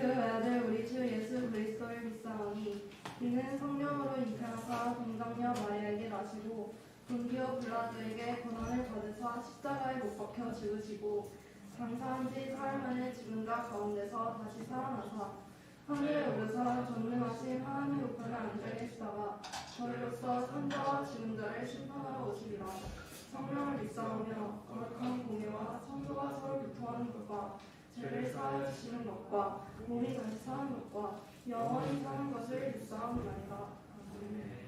그 외아들 우리 주 예수 그리스도를 믿사오니 이는 성령으로 잉태하사 동정녀 마리아에게 나시고 본디오 빌라도에게 고난을 받으사 십자가에 못 박혀 죽으시고 장사한 지 사흘 만에 죽은 자 가운데서 다시 살아나사 하늘에 오르사 전능하신 하나님 우편에 앉아 계시다가 저희로서 산자와 죽은 자를 심판하러 오시리라. 성령을 믿사오며 거룩한 공예와 성도가 서로 교통하는 것과 죄를 사하여 주시는 것과 몸이 다시 사는 것과 영원히 사는 것을 믿사옵나이다. 아멘.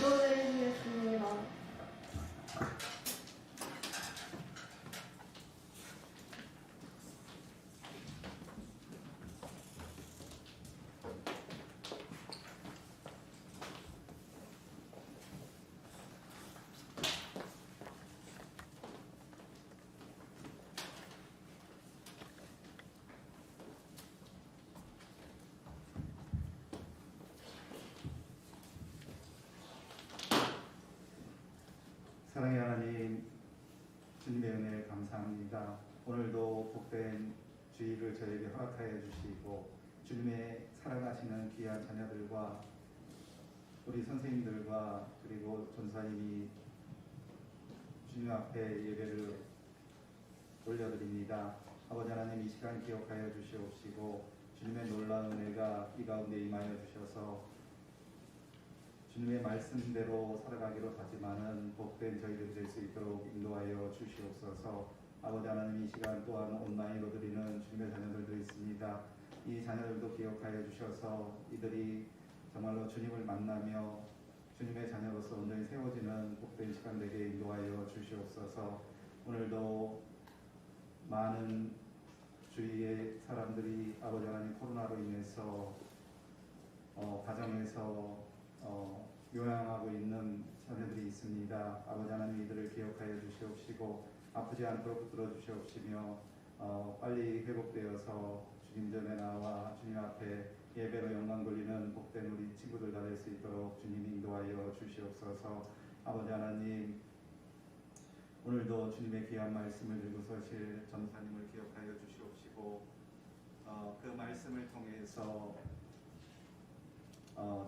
기도드리겠습니다. 사랑의 하나님, 주님의 은혜에 감사합니다. 오늘도 복된 주일을 저에게 허락하여 주시고 주님의 사랑하시는 귀한 자녀들과 우리 선생님들과 그리고 전사님이 주님 앞에 예배를 올려드립니다. 아버지 하나님, 이 시간 기억하여 주시옵시고 주님의 놀라운 은혜가 이 가운데 임하여 주셔서 주님의 말씀대로 살아가기로 하지만은 복된 저희들 될 수 있도록 인도하여 주시옵소서. 아버지 하나님, 이 시간 또한 온라인으로 드리는 주님의 자녀들도 있습니다. 이 자녀들도 기억하여 주셔서 이들이 정말로 주님을 만나며 주님의 자녀로서 온전히 세워지는 복된 시간 되게 인도하여 주시옵소서. 오늘도 많은 주위의 사람들이 아버지 하나님 코로나로 인해서 가정에서 요양하고 있는 자녀들이 있습니다. 아버지 하나님, 이들을 기억하여 주시옵시고 아프지 않도록 붙들어 주시옵시며 빨리 회복되어서 주님 전에 나와 주님 앞에 예배로 영광 돌리는 복된 우리 친구들 다 될 수 있도록 주님 인도하여 주시옵소서. 아버지 하나님, 오늘도 주님의 귀한 말씀을 들고 서실 전사님을 기억하여 주시옵시고 그 말씀을 통해서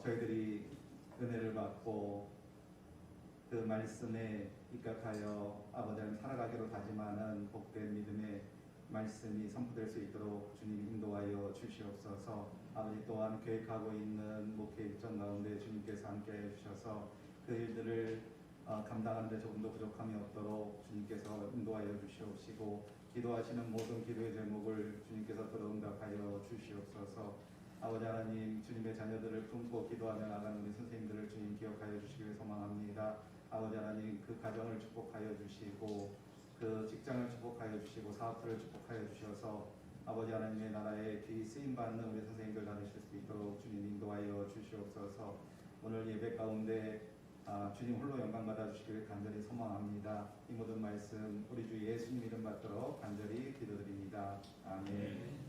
저희들이 은혜를 받고 그 말씀에 입각하여 아버지 하나님 살아가기로 다짐하는 복된 믿음의 말씀이 선포될 수 있도록 주님 인도하여 주시옵소서. 아버지 또한 계획하고 있는 목회 일정 가운데 주님께서 함께해 주셔서 그 일들을 감당하는 데 조금도 부족함이 없도록 주님께서 인도하여 주시옵시고 기도하시는 모든 기도의 제목을 주님께서 들어응답하여 주시옵소서. 아버지 하나님, 주님의 자녀들을 품고 기도하며 나가는 우리 선생님들을 주님 기억하여 주시기를 소망합니다. 아버지 하나님, 그 가정을 축복하여 주시고 그 직장을 축복하여 주시고 사업들을 축복하여 주셔서 아버지 하나님의 나라에 귀 쓰임받는 우리 선생님들 다니실 수 있도록 주님 인도하여 주시옵소서. 오늘 예배 가운데 주님 홀로 영광 받아 주시기를 간절히 소망합니다. 이 모든 말씀 우리 주 예수님 이름 받들어 간절히 기도드립니다. 아멘.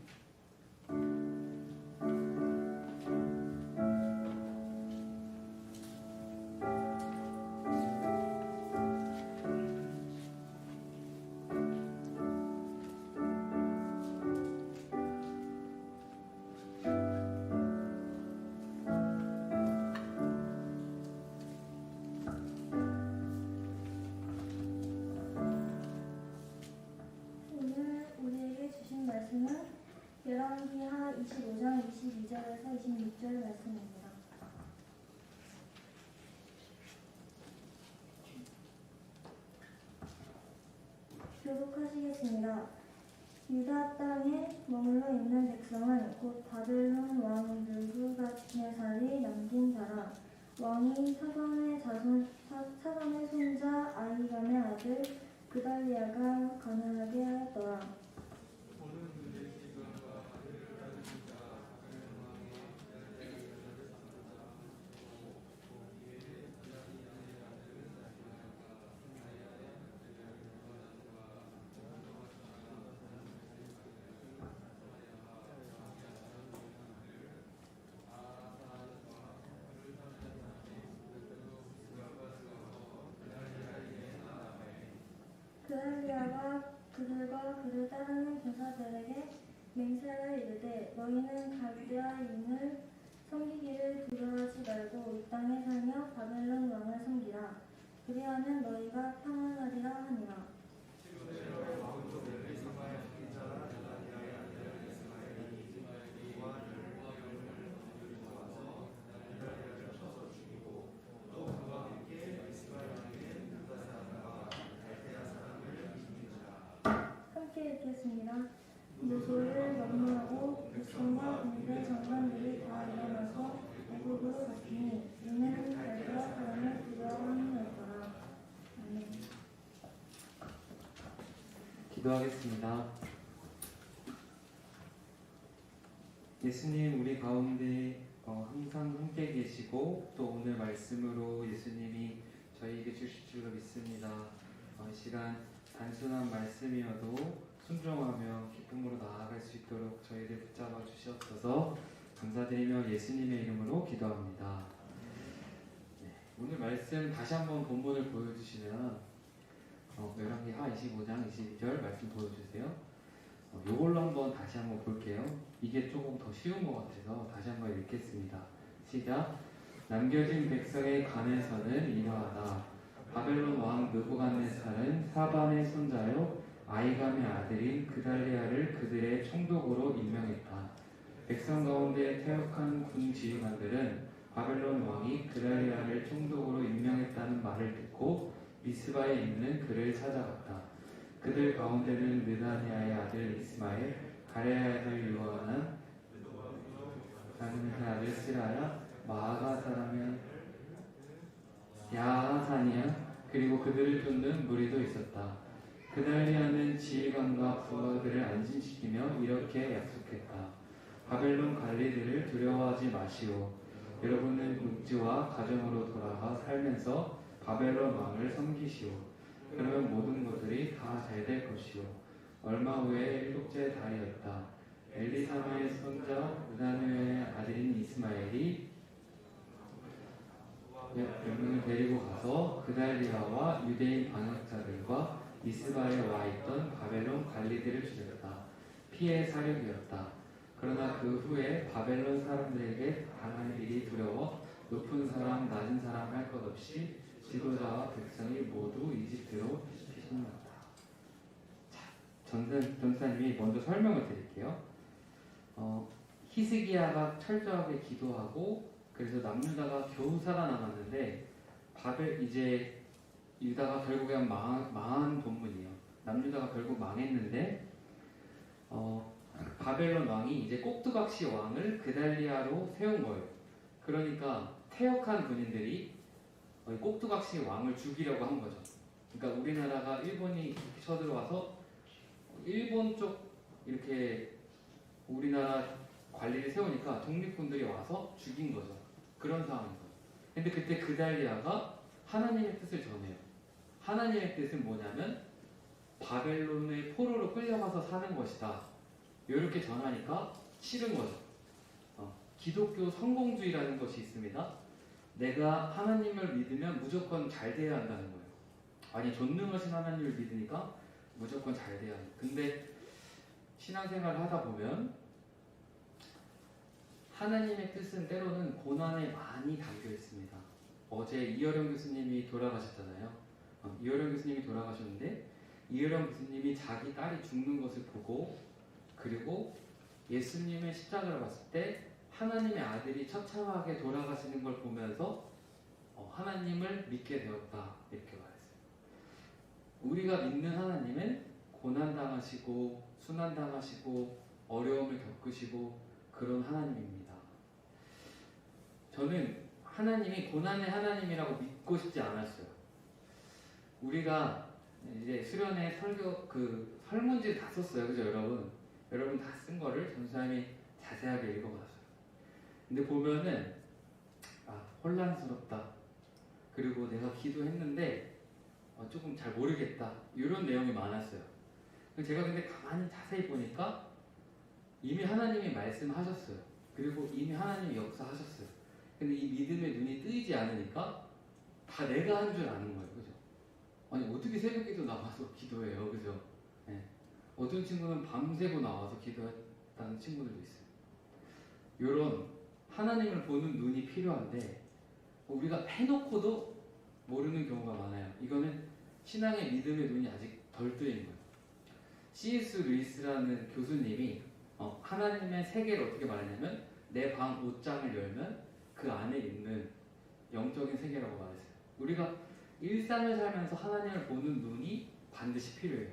열왕기하 25장 22절에서 26절 말씀입니다. 교독하시겠습니다. 유다 땅에 머물러 있는 백성은 곧 바벨론 왕 느부갓네살이 남긴 자라. 왕이 사돈의 손자 아히감의 아들 그달리아가 가난하게 하였더라. 그달리아가 그들과 그를 따르는 군사들에게 맹세하여 이르되 너희는 갈대아인을 섬기기를 두려워하지 말고 이 땅에 살며 바벨론 왕을 섬기라. 그리하면 너희가 평안하리라 하니라. 무소를 넘무하고 백성과 군대 장관들이 다 일어나서 애굽으로 갔으니 이는 갈대아 사람의 기도하겠습니다. 예수님 우리 가운데 항상 함께 계시고 또 오늘 말씀으로 예수님이 저희에게 주실 줄로 믿습니다. 이 시간 단순한 말씀이어도 순종하며 기쁨으로 나아갈 수 있도록 저희를 붙잡아 주시옵소서. 감사드리며 예수님의 이름으로 기도합니다. 네, 오늘 말씀 다시 한번 본문을 보여주시면 열왕기하 25장 22절 말씀 보여주세요. 요걸로 한번 다시 한번 볼게요. 이게 조금 더 쉬운 것 같아서 다시 한번 읽겠습니다. 시작. 남겨진 백성의 간에서는 이러하다. 바벨론 왕 느부갓네살은 사반의 손자요 아이감의 아들인 그달리아를 그들의 총독으로 임명했다. 백성 가운데 퇴역한 군 지휘관들은 바벨론 왕이 그달리아를 총독으로 임명했다는 말을 듣고 미스바에 있는 그를 찾아갔다. 그들 가운데는 느다니아의 아들 이스마엘, 가레아의 아들 요하난, 다니엘의 아들 스라야, 마아가 사람의 야하사니아, 그리고 그들을 돕는 무리도 있었다. 그달리아는 지휘관과 부하들을 안심시키며 이렇게 약속했다. 바벨론 관리들을 두려워하지 마시오. 여러분은 육지와 가정으로 돌아가 살면서 바벨론 왕을 섬기시오. 그러면 모든 것들이 다 잘 될 것이오. 얼마 후에 일곱째 달이었다. 엘리사마의 손자 느다니아의 아들인 이스마엘이 몇 명을 데리고 가서 그달리아와 유대인 반역자들과 미스바에 와 있던 바벨론 관리들을 죽였다. 피해 사륙이었다. 그러나 그 후에 바벨론 사람들에게 당할 일이 두려워 높은 사람 낮은 사람 할 것 없이 지도자와 백성이 모두 이집트로 피신났다. 전사님이 먼저 설명을 드릴게요. 히스기야가 철저하게 기도하고 그래서 남유다가 겨우 살아남았는데 이제 유다가 결국엔 망한 본문이에요. 남유다가 결국 망했는데 바벨론 왕이 이제 꼭두각시 왕을 그달리아로 세운 거예요. 그러니까 퇴역한 군인들이 꼭두각시 왕을 죽이려고 한 거죠. 그러니까 우리나라가 일본이 쳐들어와서 일본 쪽 이렇게 우리나라 관리를 세우니까 독립군들이 와서 죽인 거죠. 그런 상황에서. 근데 그때 그달리아가 하나님의 뜻을 전해요. 하나님의 뜻은 뭐냐면 바벨론의 포로로 끌려가서 사는 것이다. 이렇게 전하니까 싫은 거죠. 기독교 성공주의라는 것이 있습니다. 내가 하나님을 믿으면 무조건 잘 돼야 한다는 거예요. 아니 전능하신 하나님을 믿으니까 무조건 잘 돼야 해. 근데 신앙생활을 하다 보면 하나님의 뜻은 때로는 고난에 많이 담겨 있습니다. 어제 이어령 교수님이 돌아가셨잖아요. 이어령 교수님이 돌아가셨는데 이어령 교수님이 자기 딸이 죽는 것을 보고 그리고 예수님의 십자가를 봤을 때 하나님의 아들이 처참하게 돌아가시는 걸 보면서 하나님을 믿게 되었다 이렇게 말했어요. 우리가 믿는 하나님은 고난당하시고 순환당하시고 어려움을 겪으시고 그런 하나님입니다. 저는 하나님이 고난의 하나님이라고 믿고 싶지 않았어요. 우리가 이제 수련회 설교 설문지를 다 썼어요. 그죠 여러분? 여러분 다 쓴 거를 전사님이 자세하게 읽어봤어요. 근데 보면은 혼란스럽다. 그리고 내가 기도했는데 조금 잘 모르겠다. 이런 내용이 많았어요. 제가 근데 가만히 자세히 보니까 이미 하나님이 말씀하셨어요. 그리고 이미 하나님이 역사하셨어요. 근데 이 믿음의 눈이 뜨이지 않으니까 다 내가 한 줄 아는 거예요. 그죠? 아니 어떻게 새벽에도 나와서 기도해요. 그죠? 네. 어떤 친구는 밤새고 나와서 기도했다는 친구들도 있어요. 이런 하나님을 보는 눈이 필요한데 우리가 해놓고도 모르는 경우가 많아요. 이거는 신앙의 믿음의 눈이 아직 덜 뜨인 거예요. C.S. 루이스라는 교수님이 하나님의 세계를 어떻게 말하냐면 내 방 옷장을 열면 그 안에 있는 영적인 세계라고 말했어요. 우리가 일상을 살면서 하나님을 보는 눈이 반드시 필요해요.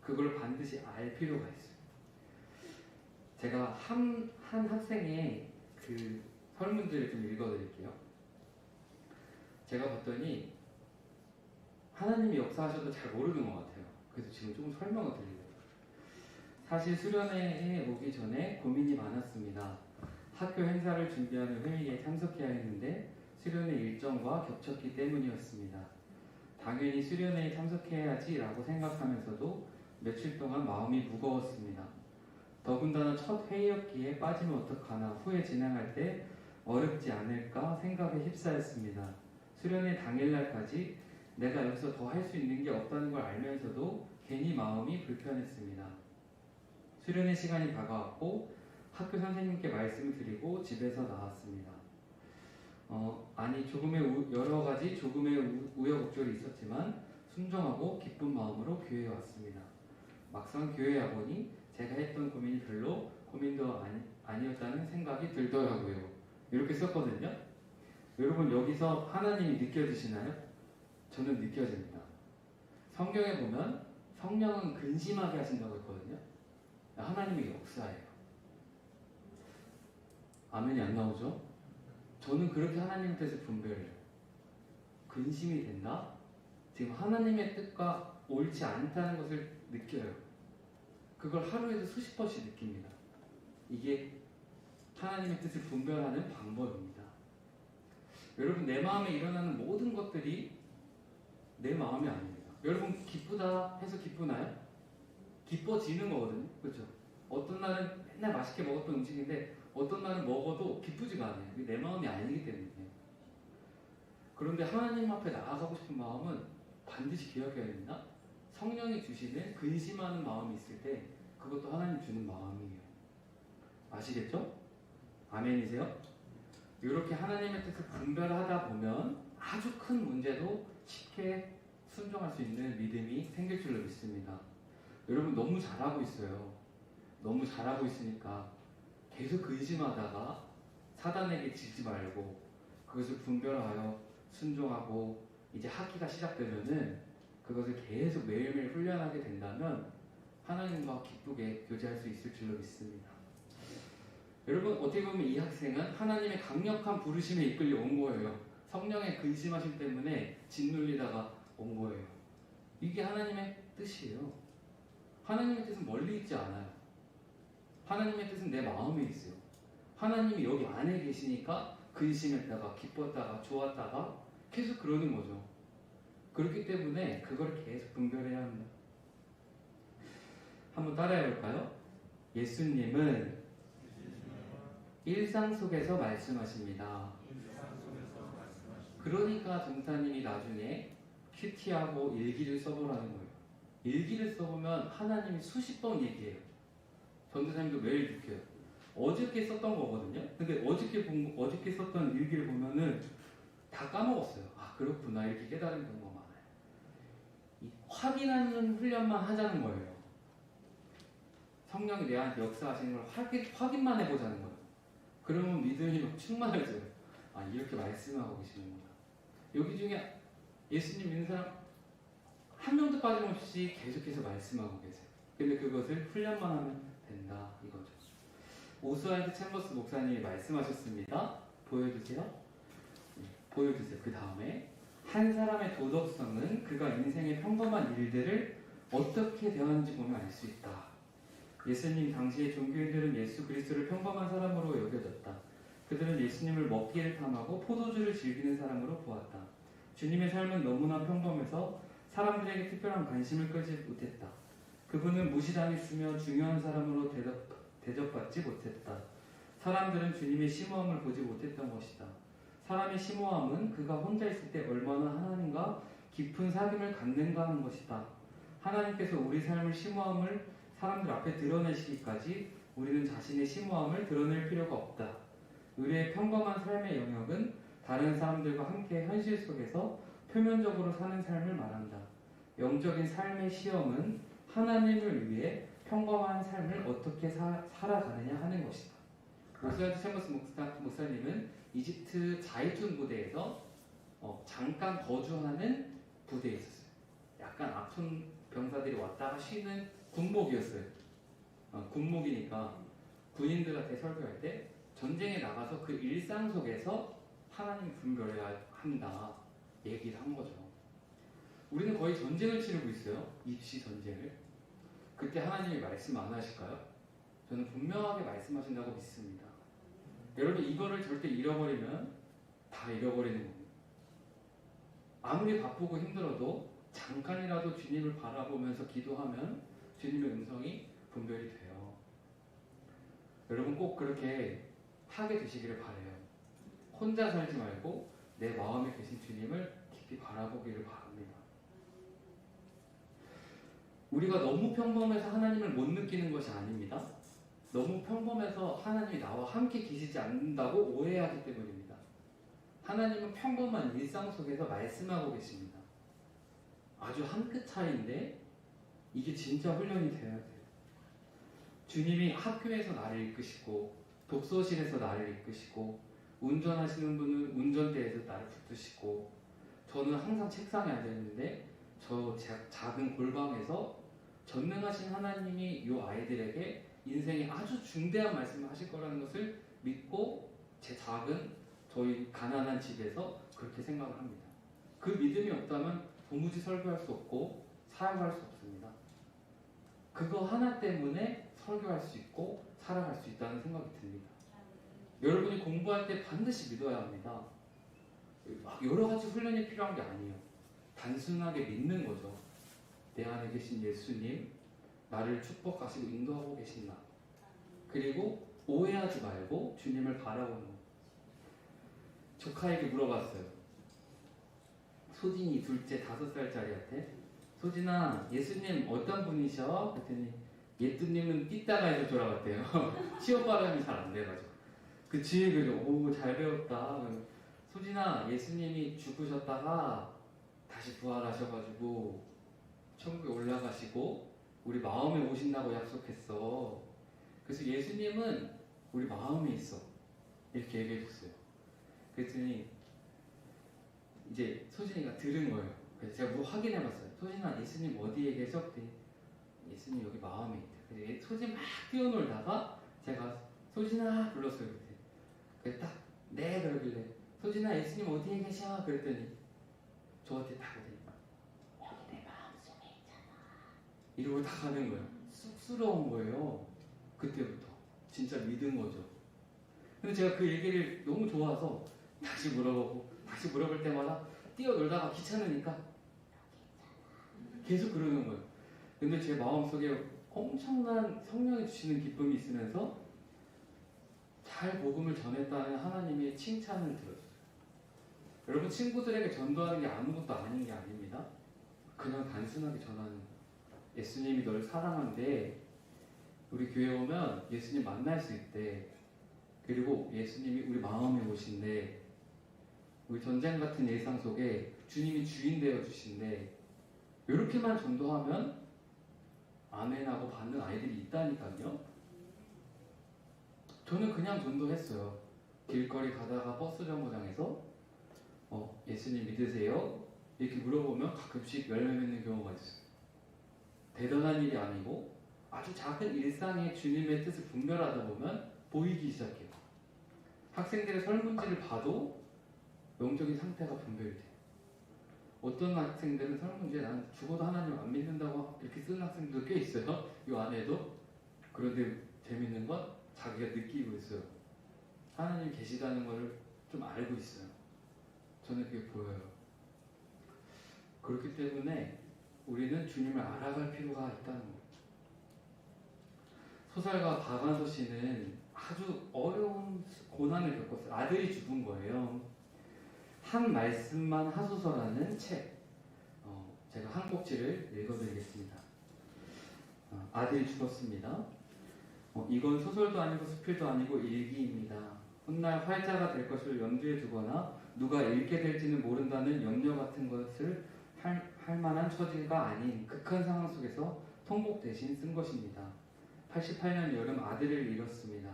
그걸 반드시 알 필요가 있어요. 제가 한 학생의 그 설문지를 좀 읽어드릴게요. 제가 봤더니 하나님이 역사하셔도 잘 모르는 것 같아요. 그래서 지금 조금 설명을 드리려고. 사실 수련회에 오기 전에 고민이 많았습니다. 학교 행사를 준비하는 회의에 참석해야 했는데 수련회 일정과 겹쳤기 때문이었습니다. 당연히 수련회에 참석해야지라고 생각하면서도 며칠 동안 마음이 무거웠습니다. 더군다나 첫 회의였기에 빠지면 어떡하나 후에 진행할 때 어렵지 않을까 생각에 휩싸였습니다. 수련회 당일날까지 내가 여기서 더 할 수 있는 게 없다는 걸 알면서도 괜히 마음이 불편했습니다. 수련회 시간이 다가왔고 학교 선생님께 말씀을 드리고 집에서 나왔습니다. 여러 가지 조금의 우여곡절이 있었지만 순종하고 기쁜 마음으로 교회에 왔습니다. 막상 교회에 와보니 제가 했던 고민이 별로 고민도 아니었다는 생각이 들더라고요. 이렇게 썼거든요. 여러분 여기서 하나님이 느껴지시나요? 저는 느껴집니다. 성경에 보면 성령은 근심하게 하신다고 했거든요. 하나님의 역사예요. 아멘이 안 나오죠? 저는 그렇게 하나님 뜻을 분별해요. 근심이 된다? 지금 하나님의 뜻과 옳지 않다는 것을 느껴요. 그걸 하루에도 수십 번씩 느낍니다. 이게 하나님의 뜻을 분별하는 방법입니다. 여러분 내 마음에 일어나는 모든 것들이 내 마음이 아닙니다. 여러분 기쁘다 해서 기쁘나요? 기뻐지는 거거든요. 그렇죠? 어떤 날은 맨날 맛있게 먹었던 음식인데 어떤 날은 먹어도 기쁘지가 않아요. 이게 내 마음이 아니기 때문에. 그런데 하나님 앞에 나아가고 싶은 마음은 반드시 기억해야 됩니다. 성령이 주시는 근심하는 마음이 있을 때 그것도 하나님 주는 마음이에요. 아시겠죠? 아멘이세요? 이렇게 하나님의 뜻을 분별하다 보면 아주 큰 문제도 쉽게 순종할 수 있는 믿음이 생길 줄로 믿습니다. 여러분 너무 잘하고 있어요. 너무 잘하고 있으니까 계속 근심하다가 사단에게 지지 말고 그것을 분별하여 순종하고 이제 학기가 시작되면은 그것을 계속 매일매일 훈련하게 된다면 하나님과 기쁘게 교제할 수 있을 줄로 믿습니다. 여러분 어떻게 보면 이 학생은 하나님의 강력한 부르심에 이끌려 온 거예요. 성령의 근심하심 때문에 짓눌리다가 온 거예요. 이게 하나님의 뜻이에요. 하나님의 뜻은 멀리 있지 않아요. 하나님의 뜻은 내 마음에 있어요. 하나님이 여기 안에 계시니까 근심했다가 기뻤다가 좋았다가 계속 그러는 거죠. 그렇기 때문에 그걸 계속 분별해야 합니다. 한번 따라해 볼까요? 예수님은 일상 속에서 말씀하십니다. 그러니까 전사님이 나중에 큐티하고 일기를 써보라는 거예요. 일기를 써보면 하나님이 수십 번 얘기해요. 전도사님도 매일 느껴요. 어저께 썼던 거거든요. 근데 어저께 썼던 일기를 보면은 다 까먹었어요. 아 그렇구나 이렇게 깨달은 경우가 많아요. 이 확인하는 훈련만 하자는 거예요. 성령이 내한테 역사하시는 걸 확인만 해보자는 거예요. 그러면 믿음이 막 충만해져요. 아 이렇게 말씀하고 계시는구나. 여기 중에 예수님 믿는 사람 한 명도 빠짐없이 계속해서 말씀하고 계세요. 근데 그것을 훈련만 하면 된다 이거죠. 오스왈드 챔버스 목사님이 말씀하셨습니다. 보여주세요. 네, 보여주세요. 그 다음에 한 사람의 도덕성은 그가 인생의 평범한 일들을 어떻게 대하는지 보면 알 수 있다. 예수님 당시의 종교인들은 예수 그리스도를 평범한 사람으로 여겨졌다. 그들은 예수님을 먹기를 탐하고 포도주를 즐기는 사람으로 보았다. 주님의 삶은 너무나 평범해서 사람들에게 특별한 관심을 끌지 못했다. 그분은 무시당했으며 중요한 사람으로 대접받지 못했다. 사람들은 주님의 심오함을 보지 못했던 것이다. 사람의 심오함은 그가 혼자 있을 때 얼마나 하나님과 깊은 사귐을 갖는가 하는 것이다. 하나님께서 우리 삶의 심오함을 사람들 앞에 드러내시기까지 우리는 자신의 심오함을 드러낼 필요가 없다. 우리의 평범한 삶의 영역은 다른 사람들과 함께 현실 속에서 표면적으로 사는 삶을 말한다. 영적인 삶의 시험은 하나님을 위해 평범한 삶을 어떻게 살아가느냐 하는 것이다. 오스왈드 챔버스 목사님은 이집트 자이툰 부대에서 잠깐 거주하는 부대에 있었어요. 약간 아픈 병사들이 왔다가 쉬는 군목이었어요. 군목이니까 군인들한테 설교할 때 전쟁에 나가서 그 일상 속에서 하나님 분별해야 한다 얘기를 한 거죠. 우리는 거의 전쟁을 치르고 있어요. 입시 전쟁을. 그때 하나님이 말씀 안 하실까요? 저는 분명하게 말씀하신다고 믿습니다. 여러분 이거를 절대 잃어버리면 다 잃어버리는 겁니다. 아무리 바쁘고 힘들어도 잠깐이라도 주님을 바라보면서 기도하면 주님의 음성이 분별이 돼요. 여러분 꼭 그렇게 하게 되시기를 바라요. 혼자 살지 말고 내 마음에 계신 주님을 깊이 바라보기를 바랍니다. 우리가 너무 평범해서 하나님을 못 느끼는 것이 아닙니다. 너무 평범해서 하나님이 나와 함께 계시지 않는다고 오해하기 때문입니다. 하나님은 평범한 일상 속에서 말씀하고 계십니다. 아주 한 끗 차이인데 이게 진짜 훈련이 되어야 돼요. 주님이 학교에서 나를 이끄시고 독서실에서 나를 이끄시고 운전하시는 분은 운전대에서 나를 붙드시고 저는 항상 책상에 앉아있는데 저 작은 골방에서 전능하신 하나님이 이 아이들에게 인생에 아주 중대한 말씀을 하실 거라는 것을 믿고 제 작은 저희 가난한 집에서 그렇게 생각을 합니다. 그 믿음이 없다면 도무지 설교할 수 없고 사역할 수 없습니다. 그거 하나 때문에 설교할 수 있고 살아갈 수 있다는 생각이 듭니다. 여러분이 공부할 때 반드시 믿어야 합니다. 막 여러 가지 훈련이 필요한 게 아니에요. 단순하게 믿는 거죠. 내 안에 계신 예수님, 나를 축복하시고 인도하고 계신다. 그리고 오해하지 말고 주님을 바라보는 거. 조카에게 물어봤어요. 소진이 둘째 5살짜리한테 소진아 예수님 어떤 분이셔? 그랬더니 예수님은 띠따가에서 돌아왔대요. 시험 발음이 잘 안 돼가지고. 그치? 그래서 오 잘 배웠다. 소진아 예수님이 죽으셨다가 다시 부활하셔가지고 천국에 올라가시고 우리 마음에 오신다고 약속했어. 그래서 예수님은 우리 마음에 있어. 이렇게 얘기해 줬어요. 그랬더니 이제 소진이가 들은 거예요. 그래서 제가 뭐 확인해 봤어요. 소진아 예수님 어디에 계셔? 그랬더니 예수님 여기 마음에 있대. 그래서 소진 막 뛰어놀다가 제가 소진아 불렀어요. 그때 딱 네 그러길래 소진아 예수님 어디에 계셔? 그랬더니 저한테 딱 오더니 여기 내 마음속에 있잖아 이러고 딱 하는 거예요. 쑥스러운 거예요. 그때부터 진짜 믿은 거죠. 근데 제가 그 얘기를 너무 좋아서 다시 물어보고 다시 물어볼 때마다 뛰어놀다가 귀찮으니까 계속 그러는 거예요. 근데 제 마음속에 엄청난 성령이 주시는 기쁨이 있으면서 잘 복음을 전했다는 하나님의 칭찬을 들었어요. 여러분 친구들에게 전도하는 게 아무것도 아닌 게 아닙니다. 그냥 단순하게 전하는 거예요. 예수님이 널 사랑한대. 우리 교회 오면 예수님 만날 수 있대. 그리고 예수님이 우리 마음에 오신대. 우리 전쟁 같은 일상 속에 주님이 주인 되어 주신대. 이렇게만 전도하면 아멘하고 받는 아이들이 있다니까요. 저는 그냥 전도했어요. 길거리 가다가 버스 정거장에서 예수님 믿으세요? 이렇게 물어보면 가끔씩 열매 맺는 경우가 있어요. 대단한 일이 아니고 아주 작은 일상의 주님의 뜻을 분별하다 보면 보이기 시작해요. 학생들의 설문지를 봐도 영적인 상태가 분별이 돼요. 어떤 학생들은 설문지에 난 죽어도 하나님 안 믿는다고 이렇게 쓰는 학생들도 꽤 있어요. 이 안에도. 그런데 재밌는 건 자기가 느끼고 있어요. 하나님 계시다는 걸 좀 알고 있어요. 저는 그게 보여요. 그렇기 때문에 우리는 주님을 알아갈 필요가 있다는 거예요. 소설가 박완서 씨는 아주 어려운 고난을 겪었어요. 아들이 죽은 거예요. 한 말씀만 하소서라는 책. 제가 한 꼭지를 읽어드리겠습니다. 아들이 죽었습니다. 이건 소설도 아니고 수필도 아니고 일기입니다. 훗날 활자가 될 것을 염두에 두거나 누가 읽게 될지는 모른다는 염려 같은 것을 할 만한 처지가 아닌 극한 상황 속에서 통곡 대신 쓴 것입니다. 88년 여름 아들을 잃었습니다.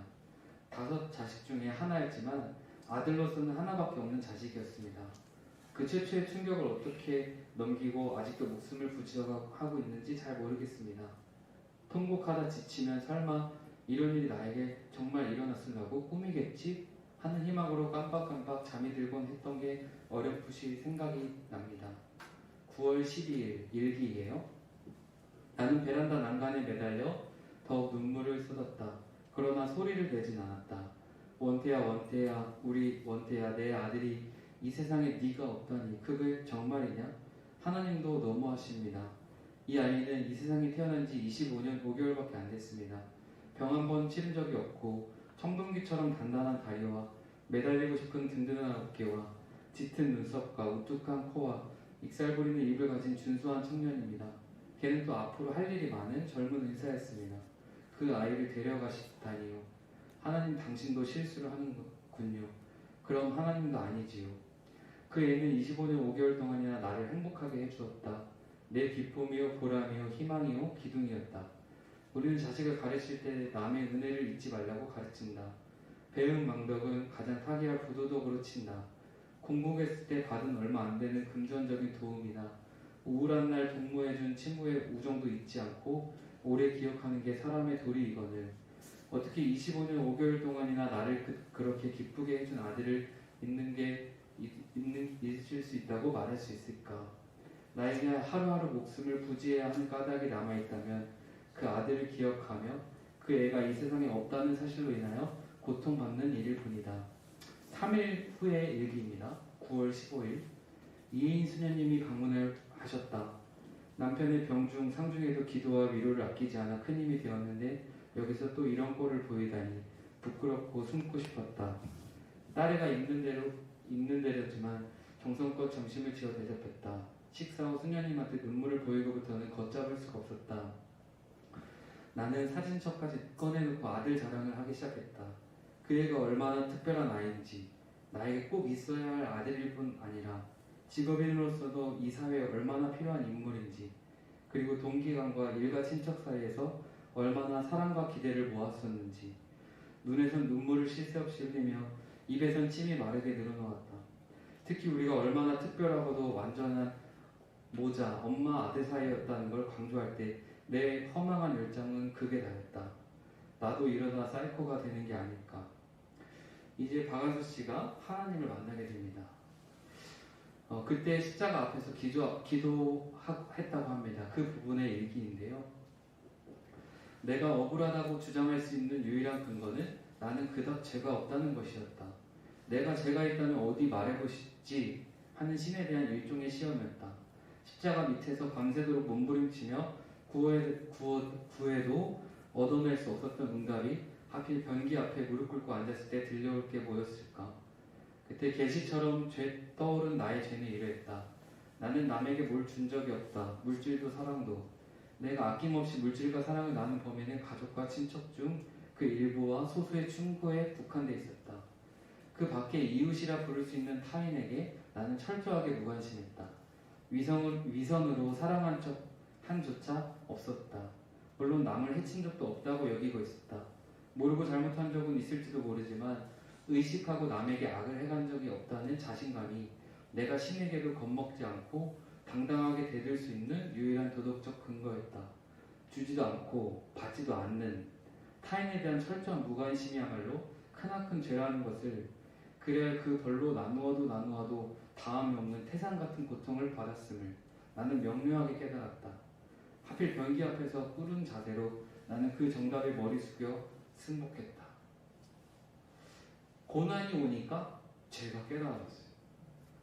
5 자식 중에 하나였지만 아들로서는 하나밖에 없는 자식이었습니다. 그 최초의 충격을 어떻게 넘기고 아직도 목숨을 부지하고 있는지 잘 모르겠습니다. 통곡하다 지치면 설마 이런 일이 나에게 정말 일어났으려고 꿈이겠지? 하는 희망으로 깜빡깜빡 잠이 들곤 했던 게 어렴풋이 생각이 납니다. 9월 12일 일기예요. 나는 베란다 난간에 매달려 더욱 눈물을 쏟았다. 그러나 소리를 내진 않았다. 원태야, 원태야, 우리 원태야, 내 아들이 이 세상에 네가 없다니 그게 정말이냐? 하나님도 너무하십니다. 이 아이는 이 세상에 태어난 지 25년 5개월밖에 안 됐습니다. 병 한 번 치른 적이 없고 청동기처럼 단단한 다리와 매달리고 싶은 든든한 어깨와 짙은 눈썹과 우뚝한 코와 익살 부리는 입을 가진 준수한 청년입니다. 걔는 또 앞으로 할 일이 많은 젊은 의사였습니다. 그 아이를 데려가시다니요. 하나님, 당신도 실수를 하는군요. 그럼 하나님도 아니지요. 그 애는 25년 5개월 동안이나 나를 행복하게 해주었다. 내 기쁨이요, 보람이요, 희망이요, 기둥이었다. 우리는 자식을 가르칠 때 남의 은혜를 잊지 말라고 가르친다. 배은망덕은 가장 타기할 부도덕으로 친다. 공복했을 때 받은 얼마 안 되는 금전적인 도움이나 우울한 날 동무해준 친구의 우정도 잊지 않고 오래 기억하는 게 사람의 도리이거늘 어떻게 25년 5개월 동안이나 나를 그렇게 기쁘게 해준 아들을 잊을 수 있다고 말할 수 있을까? 나에게 하루하루 목숨을 부지해야 하는 까닭이 남아있다면 그 아들을 기억하며 그 애가 이 세상에 없다는 사실로 인하여 고통받는 일일 뿐이다. 3일 후의 일기입니다. 9월 15일 이혜인 수녀님이 방문을 하셨다. 남편의 병중 상중에도 기도와 위로를 아끼지 않아 큰 힘이 되었는데 여기서 또 이런 꼴을 보이다니 부끄럽고 숨고 싶었다. 딸애가 있는 대로지만 정성껏 점심을 지어 대접했다. 식사 후 수녀님한테 눈물을 보이고부터는 걷잡을 수가 없었다. 나는 사진첩까지 꺼내놓고 아들 자랑을 하기 시작했다. 그 애가 얼마나 특별한 아이인지, 나에게 꼭 있어야 할 아들일 뿐 아니라 직업인으로서도 이 사회에 얼마나 필요한 인물인지, 그리고 동기간과 일가 친척 사이에서 얼마나 사랑과 기대를 모았었는지, 눈에선 눈물을 쉴 새 없이 흘리며 입에선 침이 마르게 늘어놓았다. 특히 우리가 얼마나 특별하고도 완전한 모자, 엄마, 아들 사이였다는 걸 강조할 때 내 허망한 열정은 극에 달했다. 나도 이러다 사이코가 되는 게 아닐까. 이제 박한수 씨가 하나님을 만나게 됩니다. 그때 십자가 앞에서 기도했다고 합니다. 그 부분의 일기인데요. 내가 억울하다고 주장할 수 있는 유일한 근거는 나는 그닥 죄가 없다는 것이었다. 내가 죄가 있다면 어디 말해보시지 하는 신에 대한 일종의 시험이었다. 십자가 밑에서 밤새도록 몸부림치며 구해도 얻어낼 수 없었던 응답이 하필 변기 앞에 무릎 꿇고 앉았을 때 들려올 게 뭐였을까? 그때 계시처럼 떠오른 나의 죄는 이랬다. 나는 남에게 뭘 준 적이 없다. 물질도 사랑도. 내가 아낌없이 물질과 사랑을 나눈 범위는 가족과 친척 중 그 일부와 소수의 충고에 국한돼 있었다. 그 밖에 이웃이라 부를 수 있는 타인에게 나는 철저하게 무관심했다. 위선으로 사랑한 적 한조차 없었다. 물론 남을 해친 적도 없다고 여기고 있었다. 모르고 잘못한 적은 있을지도 모르지만 의식하고 남에게 악을 해간 적이 없다는 자신감이 내가 신에게도 겁먹지 않고 당당하게 대들 수 있는 유일한 도덕적 근거였다. 주지도 않고 받지도 않는 타인에 대한 철저한 무관심이야말로 크나큰 죄라는 것을, 그래야 그 벌로 나누어도 다음이 없는 태산 같은 고통을 받았음을 나는 명료하게 깨달았다. 하필 변기 앞에서 꿇은 자세로 나는 그 정답에 머리 숙여 승복했다. 고난이 오니까 죄가 깨달아졌어요.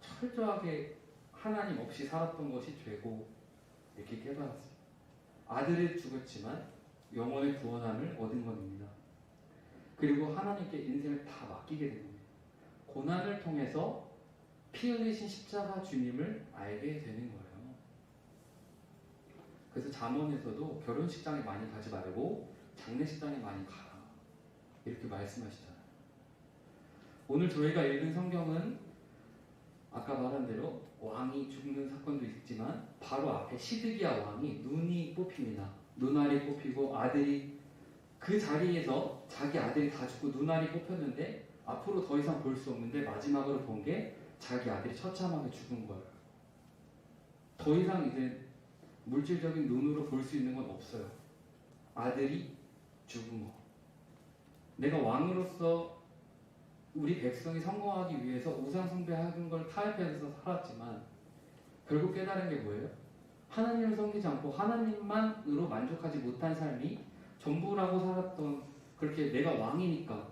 철저하게 하나님 없이 살았던 것이 죄고 이렇게 깨달았어요. 아들이 죽었지만 영혼의 구원함을 얻은 겁니다. 그리고 하나님께 인생을 다 맡기게 된 겁니다. 고난을 통해서 피 흘리신 십자가 주님을 알게 되는 거예요. 그래서 잠언에서도 결혼식장에 많이 가지 말고 장례식장에 많이 가라, 이렇게 말씀하시잖아요. 오늘 저희가 읽은 성경은 아까 말한 대로 왕이 죽는 사건도 있지만 바로 앞에 시드기야 왕이 눈이 뽑힙니다. 눈알이 뽑히고 아들이 그 자리에서 자기 아들이 다 죽고 눈알이 뽑혔는데 앞으로 더 이상 볼 수 없는데 마지막으로 본 게 자기 아들이 처참하게 죽은 거예요. 더 이상 이제 물질적인 눈으로 볼 수 있는 건 없어요. 아들이 죽은 거. 내가 왕으로서 우리 백성이 성공하기 위해서 우상 숭배하는 걸 타협해서 살았지만 결국 깨달은 게 뭐예요? 하나님을 섬기지 않고 하나님만으로 만족하지 못한 삶이 전부라고 살았던, 그렇게 내가 왕이니까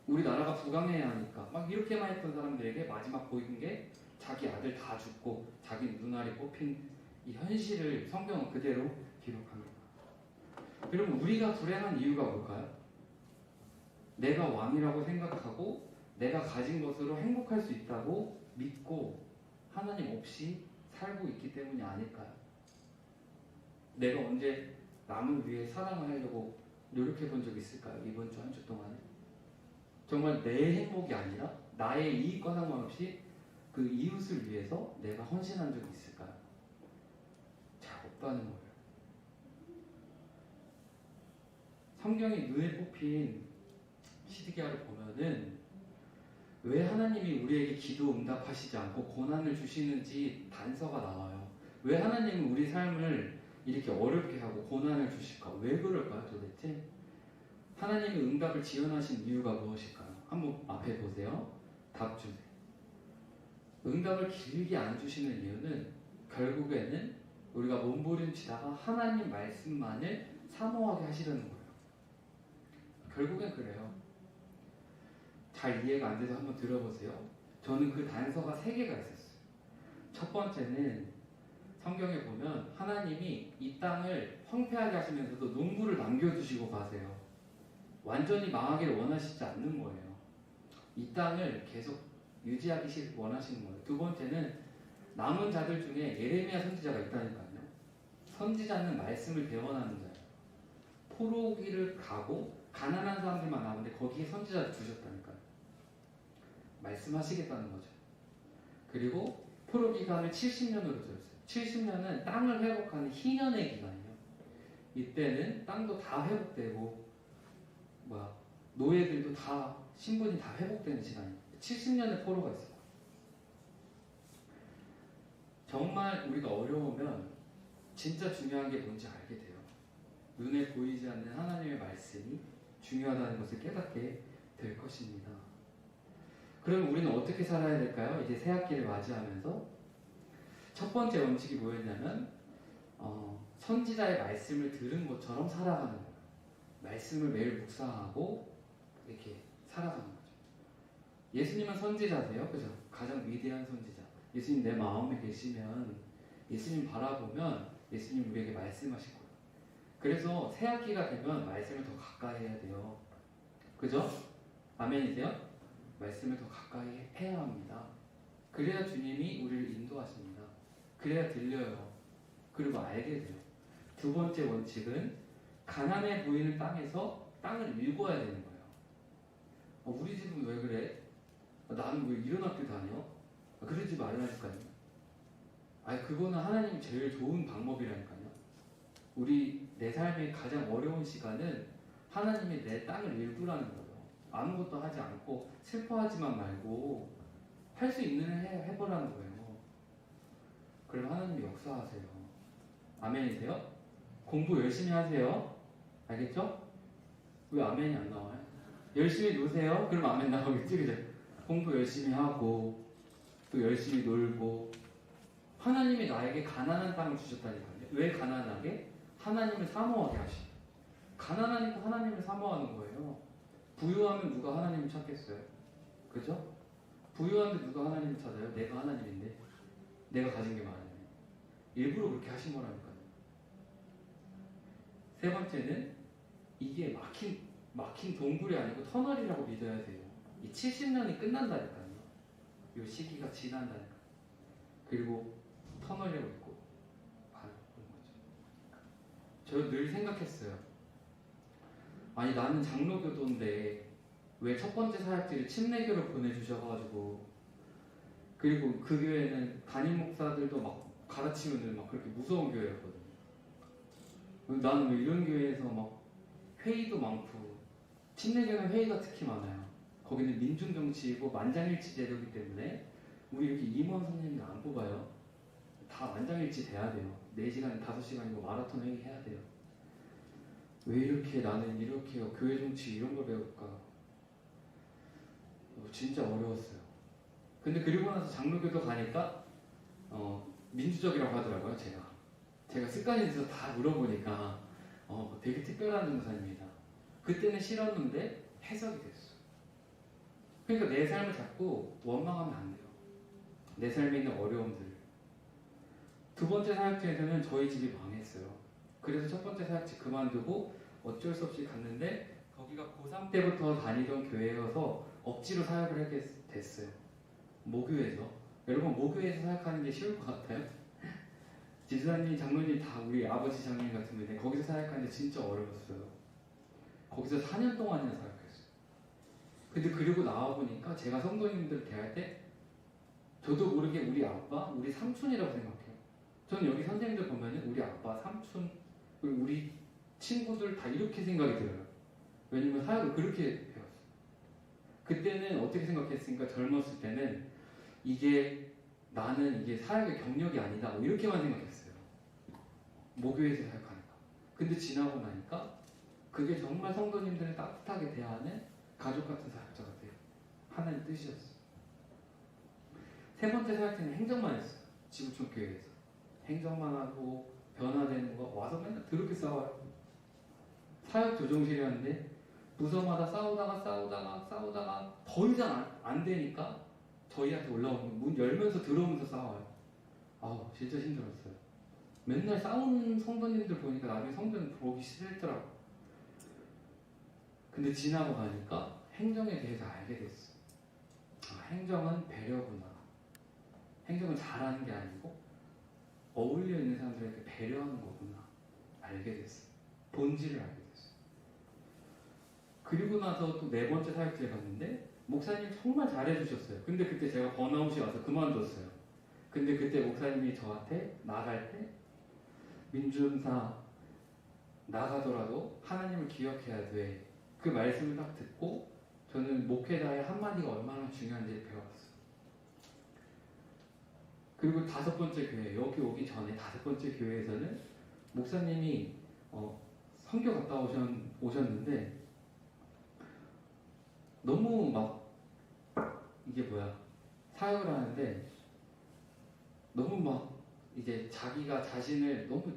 우리 나라가 부강해야 하니까 막 이렇게만 했던 사람들에게 마지막 보이는 게 자기 아들 다 죽고 자기 눈알이 뽑힌 이 현실을 성경은 그대로 기록합니다. 여러분, 우리가 불행한 이유가 뭘까요? 내가 왕이라고 생각하고 내가 가진 것으로 행복할 수 있다고 믿고 하나님 없이 살고 있기 때문이 아닐까요? 내가 언제 남을 위해 사랑을 하려고 노력해 본 적 있을까요? 이번 주 한 주 동안에 정말 내 행복이 아니라 나의 이익과 상관없이 그 이웃을 위해서 내가 헌신한 적이 있을까요? 잘 없다는 거예요. 성경에 눈에 뽑힌 시드기야를 보면은 왜 하나님이 우리에게 기도 응답하시지 않고 고난을 주시는지 단서가 나와요. 왜 하나님은 우리 삶을 이렇게 어렵게 하고 고난을 주실까? 왜 그럴까요 도대체? 하나님이 응답을 지연하신 이유가 무엇일까요? 한번 앞에 보세요. 답 주세요. 응답을 길게 안 주시는 이유는 결국에는 우리가 몸부림치다가 하나님 말씀만을 사모하게 하시려는 거예요. 결국엔 그래요. 잘 이해가 안 돼서 한번 들어보세요. 저는 그 단서가 3개가 있었어요. 첫 번째는 성경에 보면 하나님이 이 땅을 황폐하게 하시면서도 농부를 남겨두시고 가세요. 완전히 망하기를 원하시지 않는 거예요. 이 땅을 계속 유지하기 원하시는 거예요. 두 번째는 남은 자들 중에 예레미야 선지자가 있다니까요. 선지자는 말씀을 대언하는 자예요. 포로기를 가고 가난한 사람들만 나오는데 거기에 선지자를 두셨다니까요. 말씀하시겠다는 거죠. 그리고 포로 기간을 70년으로 들었어요. 70년은 땅을 회복하는 희년의 기간이에요. 이때는 땅도 다 회복되고 노예들도 다 신분이 다 회복되는 시간이에요. 70년의 포로가 있어요. 정말 우리가 어려우면 진짜 중요한 게 뭔지 알게 돼요. 눈에 보이지 않는 하나님의 말씀이 중요하다는 것을 깨닫게 될 것입니다. 그럼 우리는 어떻게 살아야 될까요? 이제 새 학기를 맞이하면서 첫 번째 원칙이 뭐였냐면 선지자의 말씀을 들은 것처럼 살아가는 거예요. 말씀을 매일 묵상하고 이렇게 살아가는 거죠. 예수님은 선지자세요. 그죠? 가장 위대한 선지자. 예수님 내 마음에 계시면 예수님 바라보면 예수님 우리에게 말씀하실 거예요. 그래서 새 학기가 되면 말씀을 더 가까이 해야 돼요. 그죠? 아멘이세요? 말씀을 더 가까이 해야 합니다. 그래야 주님이 우리를 인도하십니다. 그래야 들려요. 그리고 알게 돼요. 두 번째 원칙은 가난해 보이는 땅에서 땅을 일궈야 되는 거예요. 우리 집은 왜 그래? 나는 왜 이런 학교 다녀? 그러지 말라니까요. 그거는 하나님이 제일 좋은 방법이라니까요. 내 삶의 가장 어려운 시간은 하나님이 내 땅을 일구라는 거예요. 아무것도 하지 않고 슬퍼하지만 말고 할 수 있는 일 해보라는 거예요. 그럼 하나님이 역사하세요. 아멘이세요? 공부 열심히 하세요. 알겠죠? 왜 아멘이 안 나와요? 열심히 노세요. 그럼 아멘 나오겠지, 그죠? 공부 열심히 하고 또 열심히 놀고 하나님이 나에게 가난한 땅을 주셨다니까요. 왜 가난하게? 하나님을 사모하게 하시죠. 가난하니까 하나님을 사모하는 거예요. 부유하면 누가 하나님을 찾겠어요? 그죠? 부유한데 누가 하나님을 찾아요? 내가 하나님인데 내가 가진 게 많은데 일부러 그렇게 하신 거라니까요. 세 번째는 이게 막힌 동굴이 아니고 터널이라고 믿어야 돼요. 이 70년이 끝난다니까요. 이 시기가 지난다니까요. 그리고 터널이라고 있고 그런 거죠. 저 늘 생각했어요. 나는 장로교도인데 왜 첫 번째 사역지를 침례교로 보내주셔가지고 그리고 그 교회는 담임 목사들도 막 갈아치우는 막 그렇게 무서운 교회였거든요. 나는 왜 이런 교회에서 막 회의도 많고 침례교는 회의가 특히 많아요. 거기는 민중정치이고 만장일치 제도이기 때문에 우리 이렇게 임원 선생님들 안 뽑아요. 다 만장일치 돼야 돼요. 4시간, 5시간이고 마라톤 회의 해야 돼요. 왜 이렇게 나는 이렇게 교회 정치 이런 걸 배울까? 진짜 어려웠어요. 근데 그리고 나서 장로교도 가니까 민주적이라고 하더라고요. 제가 습관이 돼서 다 물어보니까 되게 특별한 전도사입니다. 그때는 싫었는데 해석이 됐어. 그러니까 내 삶을 자꾸 원망하면 안 돼요. 내 삶에 있는 어려움들. 두 번째 사역지에서는 저희 집이 망했어요. 그래서 첫 번째 사역지 그만두고 어쩔 수 없이 갔는데 거기가 고3 때부터 다니던 교회여서 억지로 사역을 하게 됐어요. 모교에서. 여러분 모교에서 사역하는 게 쉬울 것 같아요? 지수사님, 장로님 다 우리 아버지 장로님 같은 분인데 거기서 사역하는 게 진짜 어려웠어요. 거기서 4년 동안이나 사역했어요. 근데 그리고 나와보니까 제가 성도님들 대할 때 저도 모르게 우리 아빠, 우리 삼촌이라고 생각해요. 저는 여기 선생님들 보면 우리 아빠, 삼촌, 그리고 우리 친구들 다 이렇게 생각이 들어요. 왜냐면 사역을 그렇게 배웠어요. 그때는 어떻게 생각했으니까 젊었을 때는 나는 이게 사역의 경력이 아니다 뭐 이렇게만 생각했어요. 모교에서 사역하니까. 근데 지나고 나니까 그게 정말 성도님들을 따뜻하게 대하는 가족 같은 사역자가 돼요. 하나님 뜻이었어요. 세 번째 사역자는 행정만 했어요. 지구촌 교회에서. 행정만 하고 변화되는 거 와서 맨날 더럽게 싸워요. 사역 조정실이었는데 부서마다 싸우다가 더 이상 안 되니까 저희한테 올라오면 문 열면서 들어오면서 싸워요. 아우 진짜 힘들었어요. 맨날 싸우는 성도님들 보니까 나중에 성도는 보기 싫더라고. 근데 지나고 가니까 행정에 대해서 알게 됐어. 행정은 배려구나. 행정은 잘하는 게 아니고 어울려 있는 사람들에게 배려하는 거구나. 알게 됐어. 본질을 알게 됐어. 그리고 나서 또 네 번째 사역지에 갔는데 목사님 정말 잘해주셨어요. 근데 그때 제가 번아웃이 와서 그만뒀어요. 근데 그때 목사님이 저한테 나갈 때 민준사 나가더라도 하나님을 기억해야 돼. 그 말씀을 딱 듣고 저는 목회자의 한마디가 얼마나 중요한지 배웠어요. 그리고 다섯 번째 교회, 여기 오기 전에 다섯 번째 교회에서는 목사님이 선교 갔다 오셨는데 너무 막 사역을 하는데 너무 막 이제 자기가 자신을 너무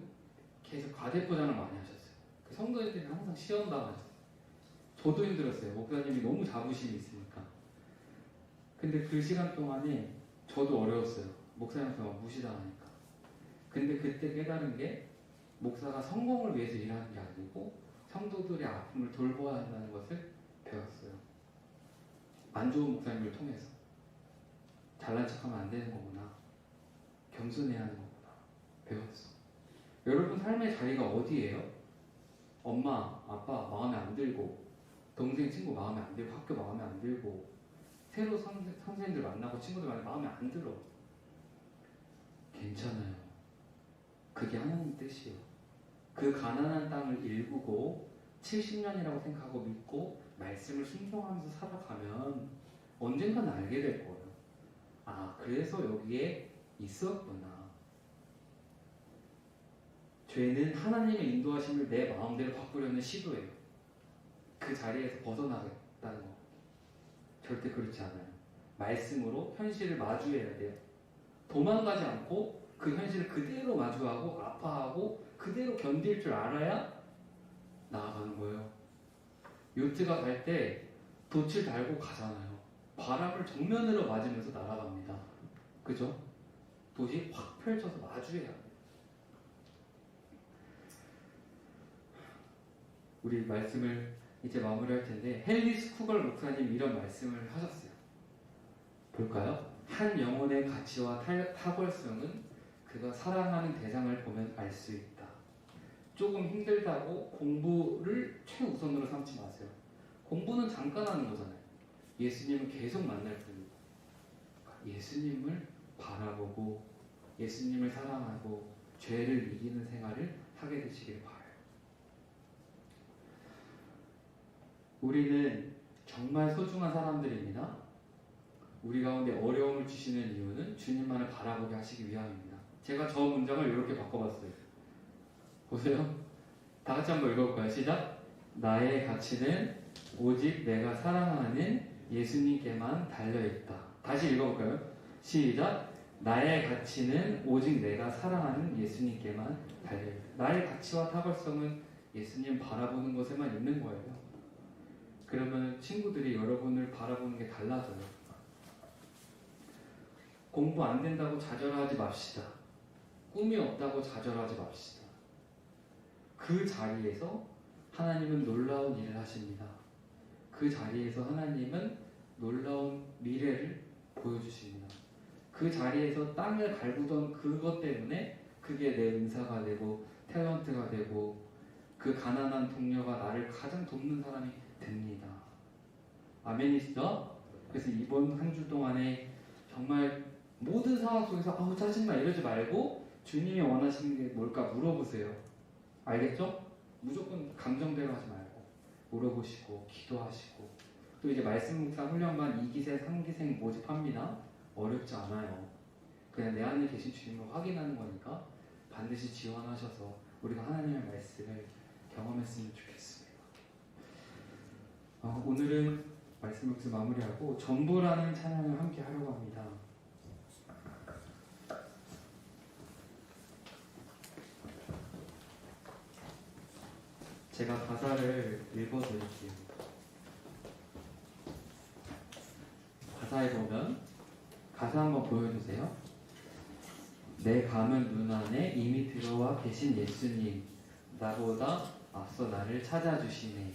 계속 과대포장을 많이 하셨어요. 그 성도님들이 항상 시험당하셨어요. 저도 힘들었어요. 목사님이 너무 자부심이 있으니까. 근데 그 시간 동안에 저도 어려웠어요. 목사님한테 막 무시당하니까. 근데 그때 깨달은 게 목사가 성공을 위해서 일하는 게 아니고 성도들의 아픔을 돌보아야 한다는 것을 배웠어요. 안 좋은 목사님을 통해서. 잘난 척하면 안 되는 거구나. 겸손해야 하는 거구나. 배웠어. 여러분 삶의 자리가 어디예요? 엄마, 아빠 마음에 안 들고 동생, 친구 마음에 안 들고 학교 마음에 안 들고 새로 선생님들 만나고 친구들 만나고 마음에 안 들어. 괜찮아요. 그게 하나님 뜻이에요. 그 가난한 땅을 일구고 70년이라고 생각하고 믿고 말씀을 순종하면서 살아가면 언젠가는 알게 될 거예요. 그래서 여기에 있었구나. 죄는 하나님의 인도하심을 내 마음대로 바꾸려는 시도예요. 그 자리에서 벗어나겠다는 거. 절대 그렇지 않아요. 말씀으로 현실을 마주해야 돼요. 도망가지 않고 그 현실을 그대로 마주하고 아파하고 그대로 견딜 줄 알아야 나아가는 거예요. 요트가 갈 때 돛을 달고 가잖아요. 바람을 정면으로 맞으면서 날아갑니다. 그죠? 돛이 확 펼쳐서 마주해야 돼요. 우리 말씀을 이제 마무리할 텐데 헨리 쿠걸 목사님 이런 말씀을 하셨어요. 볼까요? 한 영혼의 가치와 탁월성은 그가 사랑하는 대상을 보면 알 수 있다. 조금 힘들다고 공부를 최우선으로 삼지 마세요. 공부는 잠깐 하는 거잖아요. 예수님을 계속 만날 뿐입니다. 예수님을 바라보고 예수님을 사랑하고 죄를 이기는 생활을 하게 되시길 바라요. 우리는 정말 소중한 사람들입니다. 우리 가운데 어려움을 주시는 이유는 주님만을 바라보게 하시기 위함입니다. 제가 저 문장을 이렇게 바꿔봤어요. 보세요. 다 같이 한번 읽어볼까요? 시작. 나의 가치는 오직 내가 사랑하는 예수님께만 달려있다. 다시 읽어볼까요? 시작. 나의 가치는 오직 내가 사랑하는 예수님께만 달려있다. 나의 가치와 탁월성은 예수님 바라보는 곳에만 있는 거예요. 그러면 친구들이 여러분을 바라보는 게 달라져요. 공부 안 된다고 좌절하지 맙시다. 꿈이 없다고 좌절하지 맙시다. 그 자리에서 하나님은 놀라운 일을 하십니다. 그 자리에서 하나님은 놀라운 미래를 보여주십니다. 그 자리에서 땅을 갈구던 그것 때문에 그게 내 은사가 되고 탤런트가 되고 그 가난한 동료가 나를 가장 돕는 사람이 됩니다. 아멘이시죠? 그래서 이번 한 주 동안에 정말 모든 상황 속에서 아우 짜증나 이러지 말고 주님이 원하시는 게 뭘까 물어보세요. 알겠죠? 무조건 감정대로 하지 말고 물어보시고 기도하시고 또 이제 말씀 묵상 훈련반 2기생 3기생 모집합니다. 어렵지 않아요. 그냥 내 안에 계신 주님을 확인하는 거니까 반드시 지원하셔서 우리가 하나님의 말씀을 경험했으면 좋겠습니다. 오늘은 말씀 묵상 마무리하고 전부라는 찬양을 함께 하려고 합니다. 제가 가사를 읽어드릴게요. 가사에 보면 가사 한번 보여주세요. 내 감은 눈 안에 이미 들어와 계신 예수님, 나보다 앞서 나를 찾아주시네.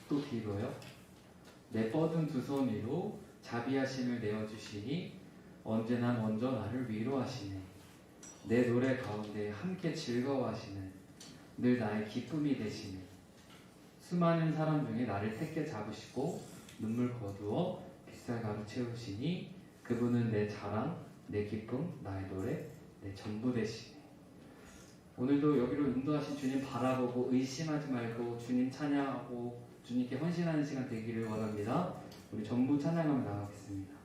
또 뒤로요. 내 뻗은 두 손 위로 자비하심을 내어주시니 언제나 먼저 나를 위로하시네. 내 노래 가운데 함께 즐거워하시는 늘 나의 기쁨이 되시네. 수많은 사람 중에 나를 택게 잡으시고 눈물 거두어 빗살가루 채우시니 그분은 내 자랑, 내 기쁨, 나의 노래, 내 전부 되시네. 오늘도 여기로 인도하신 주님 바라보고 의심하지 말고 주님 찬양하고 주님께 헌신하는 시간 되기를 원합니다. 우리 전부 찬양하며 나가겠습니다.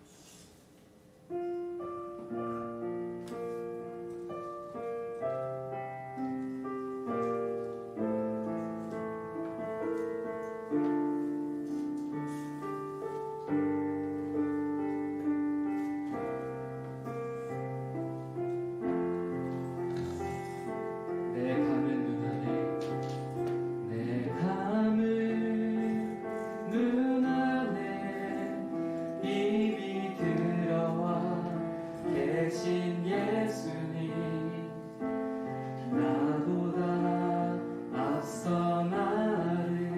나를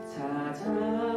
찾아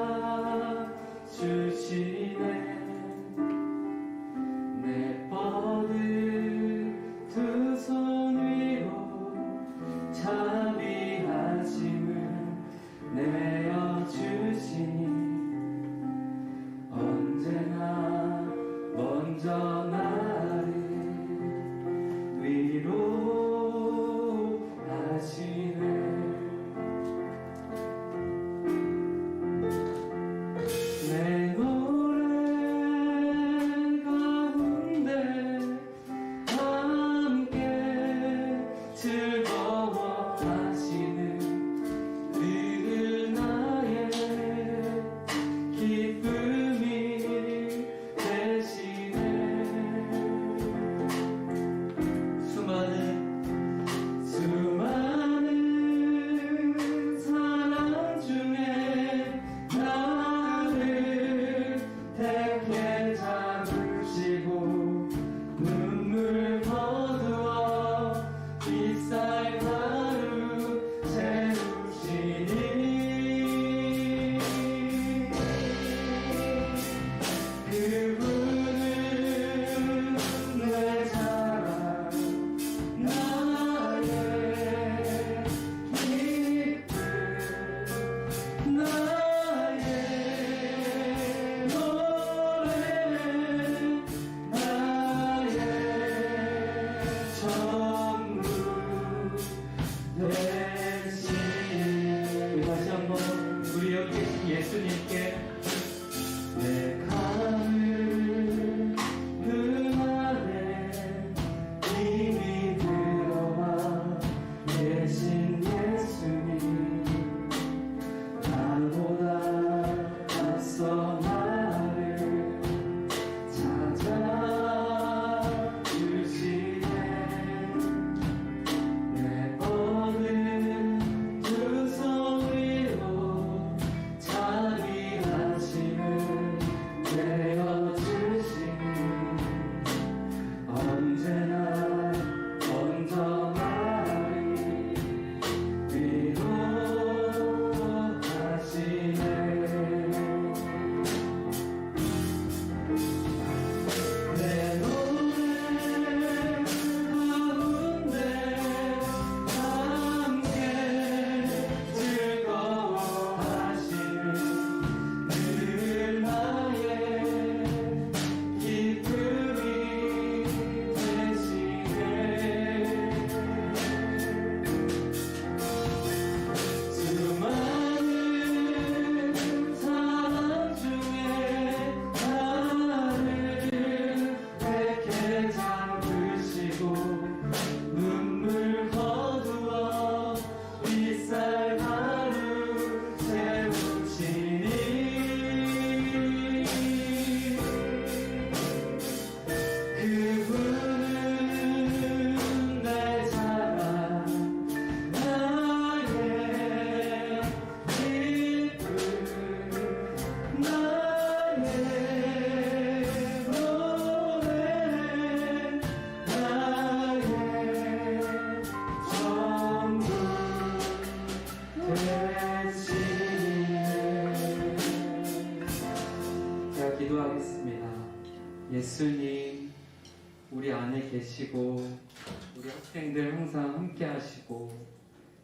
우리 학생들 항상 함께 하시고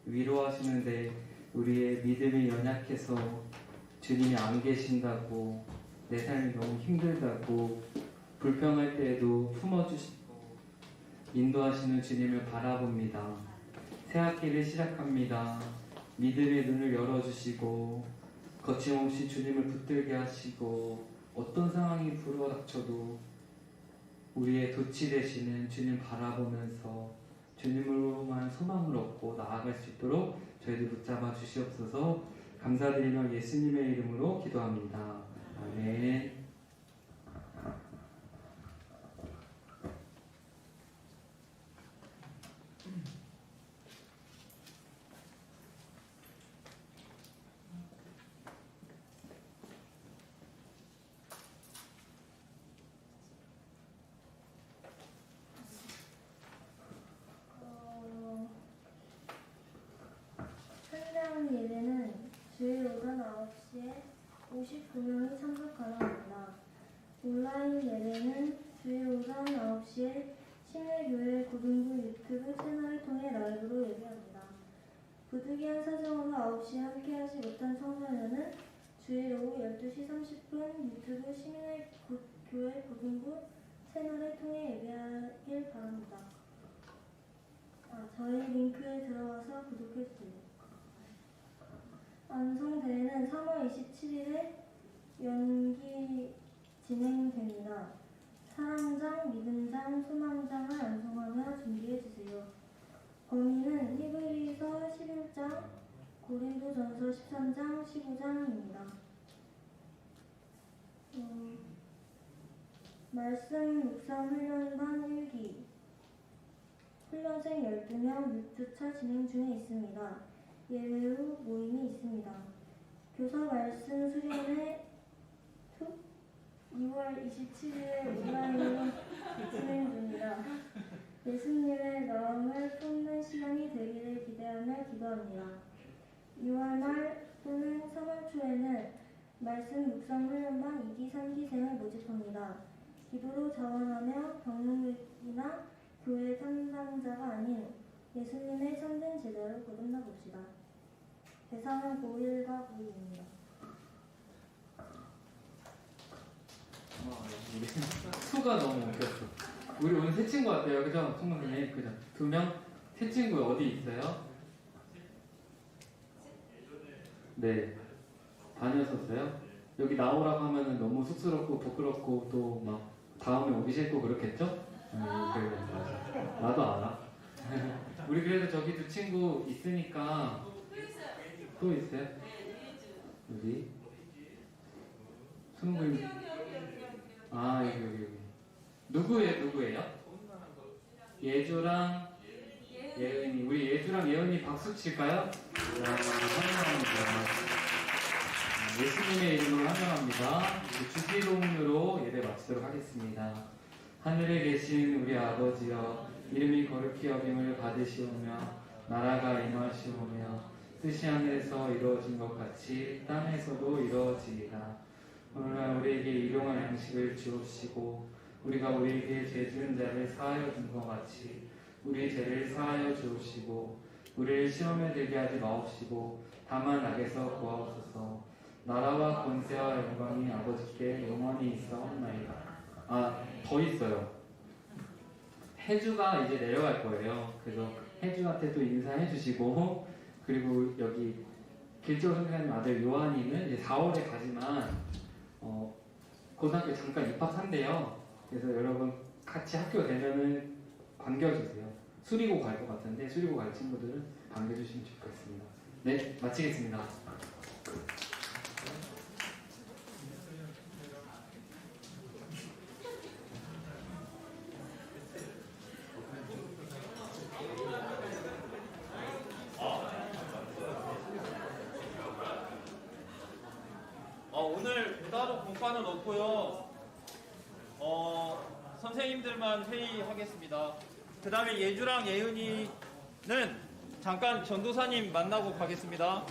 위로하시는데 우리의 믿음이 연약해서 주님이 안 계신다고 내 삶이 너무 힘들다고 불평할 때에도 품어주시고 인도하시는 주님을 바라봅니다. 새 학기를 시작합니다. 믿음의 눈을 열어주시고 거침없이 주님을 붙들게 하시고 어떤 상황이 불어닥쳐도 우리의 도치 되시는 주님 바라보면서 주님으로만 소망을 얻고 나아갈 수 있도록 저희들 붙잡아 주시옵소서. 감사드리며 예수님의 이름으로 기도합니다. 아멘. 상대하는 예배는 주일 오전 9시에 59명이 참석하랍니다. 온라인 예배는 주일 오전 9시에 신일교회 고등부 유튜브 채널을 통해 라이브로 예배합니다. 부득이한 사정으로 9시에 함께하지 못한 청소년은 주일 오후 12시 30분 유튜브 시민교회 고등부 채널을 통해 예배하길 바랍니다. 저희 링크에 들어와서 구독해주세요. 안성대회는 3월 27일에 연기 진행됩니다. 사랑장, 믿음장, 소망장을 안성하며 준비해주세요. 범위는 히브리서 11장, 고린도전서 13장, 15장입니다. 말씀 묵상 훈련반 1기 훈련생 12명 6주차 진행 중에 있습니다. 예외 후 모임이 있습니다. 교사 말씀 수련회 2월 27일에 온라인으로 진행 중입니다. 예수님의 마음을 품는 시간이 되기를 기대하며 기도합니다. 2월 말 또는 3월 초에는 말씀 묵상 훈련반 2기, 3기생을 모집합니다. 기도로 자원하며 경륜이나 교회 탐방자가 아닌 예수님의 참된 제자를 거듭나 봅시다. 대상은 고1과 고2입니다. 수가 너무 웃겼어. 우리 오늘 새 친구 같아요, 그죠? 총무님, 그죠? 2명? 새 친구 어디 있어요? 네, 다녔었어요? 여기 나오라고 하면은 너무 쑥스럽고 부끄럽고 또 막 다음에 오기 싫고 그렇겠죠? 그래, 맞아. 나도 알아. 우리 그래도 저기 2 친구 있으니까 또 있어요? 여기 손님. 아 여기 누구예요? 예주랑 예은이. 우리 예주랑 예은이 박수 칠까요? 환영합니다. 예수님의 이름으로 환영합니다. 주기도문으로 예배 마치도록 하겠습니다. 하늘에 계신 우리 아버지여, 이름이 거룩히 여김을 받으시오며 나라가 임하시오며 뜻이 하늘에서 이루어진 것 같이 땅에서도 이루어지이다. 오늘날 우리에게 일용할 양식을 주옵시고 우리가 우리에게 죄 지은 자를 사하여 준 것 같이 우리 죄를 사하여 주옵시고 우리를 시험에 들게 하지 마옵시고 다만 악에서 구하옵소서. 나라와 권세와 영광이 아버지께 영원히 있사옵나이다. 더 있어요. 해주가 이제 내려갈 거예요. 그래서 해주한테 또 인사해 주시고, 그리고 여기 길조 선생님 아들 요한이는 이제 4월에 가지만 고등학교 잠깐 입학한대요. 그래서 여러분 같이 학교 되면은 반겨주세요. 수리고 갈 것 같은데 수리고 갈 친구들은 반겨주시면 좋겠습니다. 네, 마치겠습니다. 오늘 따로 공과는 없고요. 선생님들만 회의하겠습니다. 그 다음에 예주랑 예은이는 잠깐 전도사님 만나고 가겠습니다.